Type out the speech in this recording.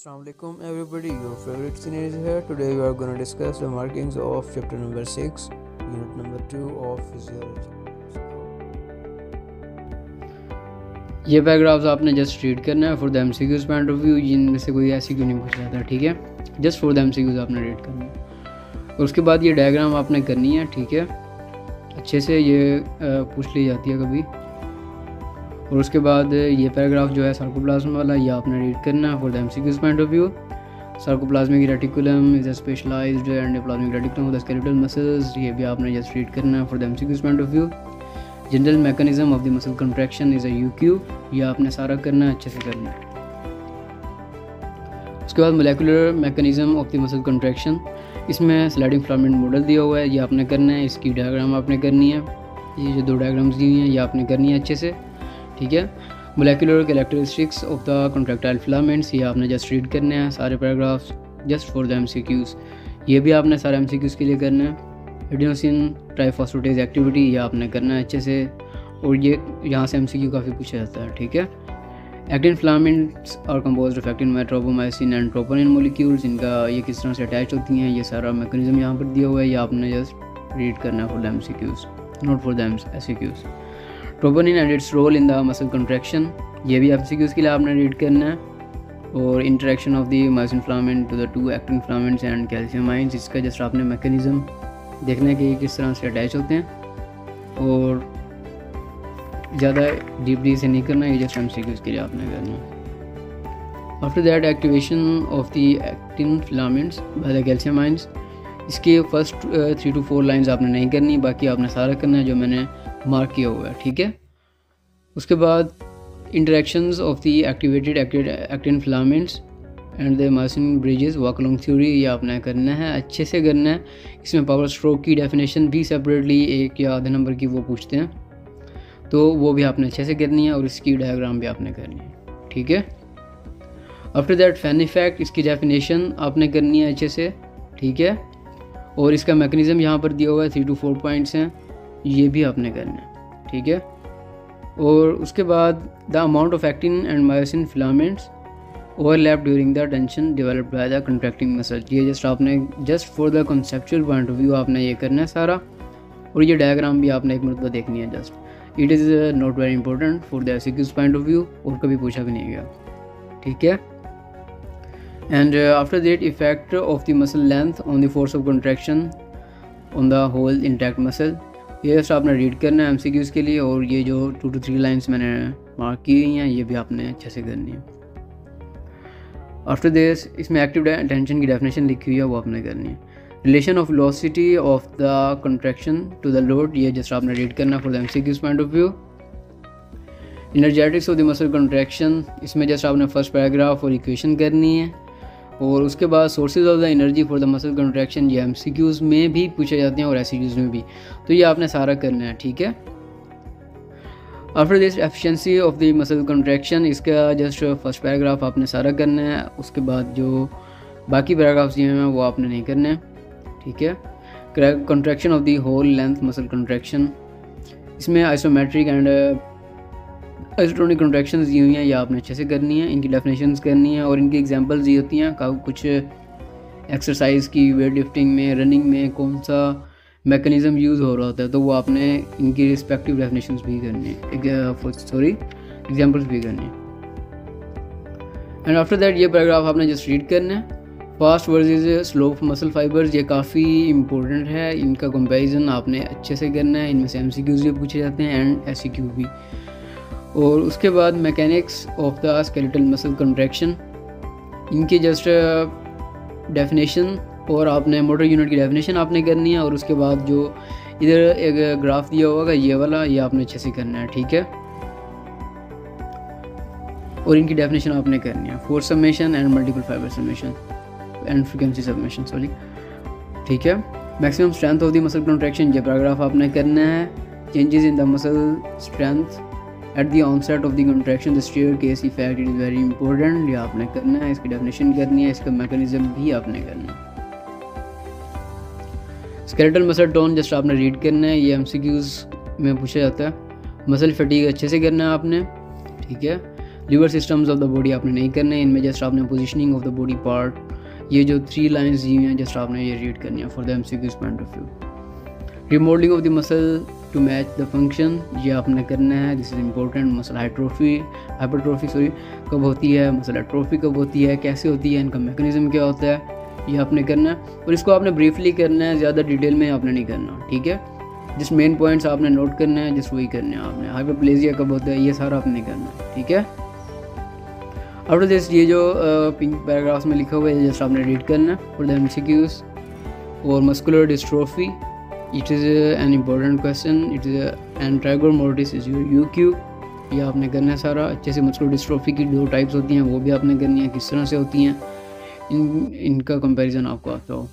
Assalamualaikum everybody, your favorite scenario is here. Today we are going to discuss the markings of chapter number 6, unit number 2 of physiology. ये paragraphs आपने just read करना है for the MCQs point of view, जिनमें से कोई ऐसी क्यों नहीं पूछ रहा था, ठीक है। जस्ट फॉर द एमसीक्यूज आपने रीड करना है और उसके बाद ये डायग्राम आपने करनी है, ठीक है। अच्छे से ये पूछ ली जाती है कभी। और उसके बाद ये पैराग्राफ जो है सार्कोप्लाज्म वाला, ये आपने रीड करना है for the MCQs point of view. Sarcoplasmic reticulum is a specialised endoplasmic reticulum of the skeletal muscles, ये भी आपने जस्ट रीड करना है for the MCQs point of view. General mechanism of the muscle contraction is a UQ, ये आपने सारा करना है, अच्छे से करना है। उसके बाद molecular mechanism of the muscle contraction, इसमें स्लाइडिंग फिलामेंट मॉडल दिया हुआ है, ये आपने करना है। इसकी डायग्राम आपने करनी है, ये जो दो डायग्राम्स दी हुई हैं ये आपने करनी है अच्छे से, ठीक है। Molecular characteristics of the contractile filaments, ये आपने जस्ट रीड करने हैं सारे paragraphs just for the MCQs, ये भी आपने सारे एमसीक्यूज के लिए करना है। एडिनोसिन ट्राइफॉस्फेटेज एक्टिविटी, ये आपने करना है अच्छे से, और ये यहाँ से एमसीक्यू काफ़ी पूछा जाता है, ठीक है। Actin filaments are composed of actin, tropomyosin and troponin molecules, इनका ये किस तरह से अटैच होती हैं, ये सारा मैकेनिज्म यहाँ पर दिया हुआ है, ये आपने जस्ट रीड करना है for the MCQs, not for the MCQs. Troponin and its role in the muscle contraction, ये भी एमसीक्यूज के लिए आपने रीड करना है। और interaction of the myosin filament to the to actin filaments and calcium ions, इसका जस्ट आपने मैकेनिज्म देखना है कि ये किस तरह से अटैच होते हैं, और ज़्यादा डीपली से नहीं करना, ये जस्ट एमसीक्यूज के लिए आपने करना है। After that activation of the actin filaments by the calcium ions, इसके फर्स्ट 3 to 4 लाइंस आपने नहीं करनी, बाकी आपने सारा करना है जो मैंने मार्क किया हुआ है, ठीक है। उसके बाद interactions of the activated actin filaments and the myosin bridges walk along theory, ये आपने करना है, अच्छे से करना है। इसमें पावर स्ट्रोक की डेफिनेशन भी सेपरेटली 1 या आधे नंबर की वो पूछते हैं, तो वो भी आपने अच्छे से करनी है, और इसकी डायग्राम भी आपने करनी है, ठीक है। आफ्टर दैट फैन इफेक्ट, इसकी डेफिनेशन आपने करनी है अच्छे से, ठीक है। और इसका मैकेनिज्म यहाँ पर दिया हुआ है, 3 to 4 पॉइंट्स हैं, ये भी आपने करना है, ठीक है। और उसके बाद the amount of actin and myosin filaments overlap during the tension developed by the contracting muscle, ये जस्ट आपने just for the conceptual point of view आपने ये करना है सारा। और ये डायग्राम भी आपने एक मरतबा देखनी है just, it is not very important for the MCQs point of view, और कभी पूछा भी नहीं गया, ठीक है। And after that effect of the muscle length on the force of contraction on the whole intact muscle, ये जस्ट आपने रीड करना है एमसीक्यूज के लिए। और ये जो 2 to 3 लाइंस मैंने मार्क की हुई हैं, ये भी आपने अच्छे से करनी है। आफ्टर दिस, इसमें एक्टिव टेंशन की डेफिनेशन लिखी हुई है, वो आपने करनी है। Relation of velocity of the contraction to the load, ये जस्ट आपने रीड करना for the MCQs point of view. Energetics of the muscle contraction, इसमें जस्ट आपने फर्स्ट पैराग्राफ और इक्वेशन करनी है। और उसके बाद sources of the energy for the muscle contraction, ये एमसीक्यूज में भी पूछे जाते हैं और एससीक्यूज में भी, तो ये आपने सारा करना है, ठीक है। After this efficiency of the muscle contraction, इसका जस्ट फर्स्ट पैराग्राफ आपने सारा करना है। उसके बाद जो बाकी पैराग्राफ्स दिए हैं वो आपने नहीं करने हैं, ठीक है। Contraction of the whole length muscle contraction, इसमें आइसोमेट्रिक एंड आइसोटोनिक कंट्रैक्शंस दी हुई हैं, ये आपने अच्छे से करनी है, इनकी डेफिनेशंस करनी है, और इनकी एग्जांपल्स दी होती हैं कुछ एक्सरसाइज की, वेट लिफ्टिंग में, रनिंग में कौन सा मैकेनिज्म यूज़ हो रहा होता है, तो वो आपने इनकी रिस्पेक्टिव डेफिनेशंस भी करनी है, एग्जांपल्स भी करनी है। एंड आफ्टर दैट ये पैराग्राफ आपने जस्ट रीड करना है। Fast versus slow muscle fibres, ये काफ़ी इंपॉर्टेंट है, इनका कंपैरिजन आपने अच्छे से करना है, इनमें से एमसीक्यूज भी पूछे जाते हैं एंड एससीक्यू भी। और उसके बाद mechanics of the skeletal muscle contraction, इनकी जस्ट डेफिनेशन और आपने मोटर यूनिट की डेफिनेशन आपने करनी है। और उसके बाद जो इधर एक ग्राफ दिया होगा ये वाला, ये आपने अच्छे से करना है, ठीक है। और इनकी डेफिनेशन आपने करनी है, force summation and multiple fibre summation and frequency summation, sorry, ठीक है। Maximum strength of the muscle contraction, ये पैराग्राफ आपने करना है। Changes in the muscle strength at the onset of the contraction, the staircase effect, it is very important, ये आपने करना है, इसकी डेफिनेशन करनी है, इसका मैकेनिज्म भी आपने करना है। स्केलेटल मसल टोन जस्ट आपने रीड करना है, ये एमसीक्यूज में पूछा जाता है। मसल फटीग अच्छे से करना है आपने, ठीक है। Liver systems of the body आपने नहीं करने, इनमें जस्ट आपने positioning of the body part, ये जो 3 लाइन्स दी हुई हैं जस्ट आपने ये रीड करनी है for the MCQs point of view. Remodelling of the muscle to match the function, ये आपने करना है, this is important. Muscle hypertrophy कब होती है, मसल एट्रोफी कब होती है, कैसे होती है, इनका मैकेनिज्म क्या होता है, ये आपने करना है। और इसको आपने ब्रीफली करना है, ज़्यादा डिटेल में आपने नहीं करना, ठीक है। जिस मेन पॉइंट्स आपने नोट करना है जिस वही करना है आपने। हाइपरप्लेजिया कब होता है, ये सारा आपने करना है, ठीक है। आफ्टर दिस ये जो पिंक पैराग्राफ्स में लिखा हुआ है जस्ट आपने रीड करना है फॉर द MCQs। और muscular dystrophy, it is an important question, it is and rigor mortis is your UQ, ये आपने करना है सारा अच्छे से। मस्कुलर डिस्ट्रोफी की 2 टाइप्स होती हैं, वो भी आपने करनी है, किस तरह से होती हैं, इनका कंपैरिजन आपको आता हो।